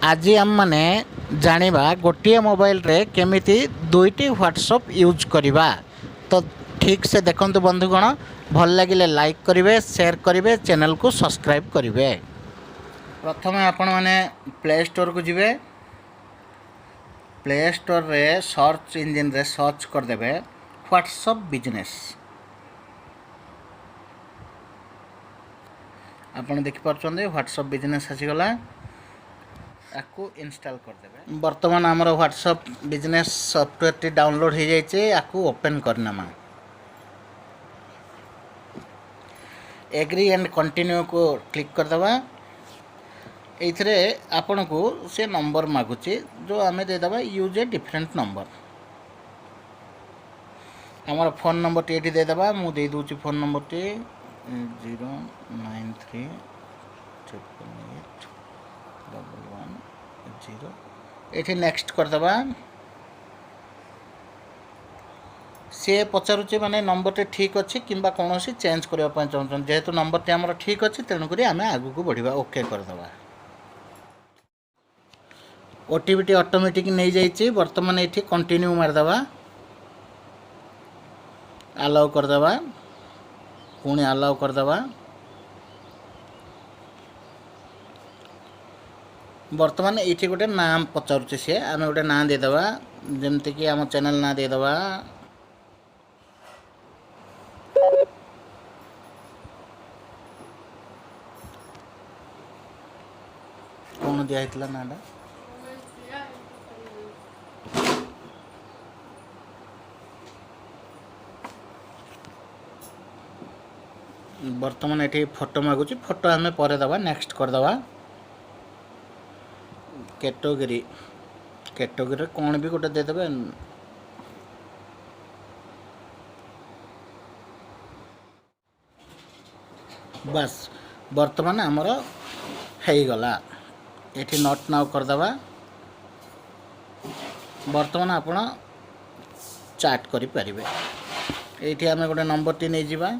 आज आम मैंने जानिबा गोटे मोबाइल रे केमिति दुईटी व्हाट्सएप यूज करवा। तो ठीक से देखंतु बंधुगण, भल लगिले लाइक करेंगे, शेयर करेंगे, चैनल को सब्सक्राइब करेंगे। प्रथम आपण मैंने प्ले स्टोर को जिवे। प्ले स्टोर रे सर्च इंजिन रे सर्च करदेवे व्हाट्सएप बिजनेस। आपण देखि पारछन्ते व्हाट्सएप बिजनेस आसीगला। आपको इंस्टॉल करदेवे। वर्तमान आमर WhatsApp business software T download हो जाइए। आपको ओपन करना एग्री एंड कंटिन्यू को क्लिक करदे। ये आपण को से नंबर मागुचे जो आम देदेबा यूज ए डिफरेंट नंबर। आमर फोन नंबर टी ये देदेबा। मुझे दूसरी फोन नंबर टी 093881110। ये नेक्स्ट करदे। सी पचारुचे माने नंबर टे ठीक अच्छी कि कौन चेंज करने चाहूँ। जेहेतु नंबर टे आमर ठीक अच्छी तेणुक आम आग को बढ़ा। ओके करदे। ओटीपी टी ऑटोमेटिक नहीं जाइए। बर्तमान ये कंटिन्यू मारदे। अलाउ करदे। पुणी अलाउ करदे। बर्तमान ये गोटे नाम पचारुचे सी आम गोटे ना देदेबा। जमती कि आम चैनल ना देदेबा। कौन दिया नाटा बर्तमान ये फोटो मागुची। फोटो आम पर दबा। नेक्स्ट करदे। कैटेगरी कैटेगरी कौन भी गोटे देदेबे। बस बर्तमान आमर गला। ये नॉट नाउ करदे। बर्तमान आपण चैट करें। ये आम गोटे नंबर टी नहीं जावा।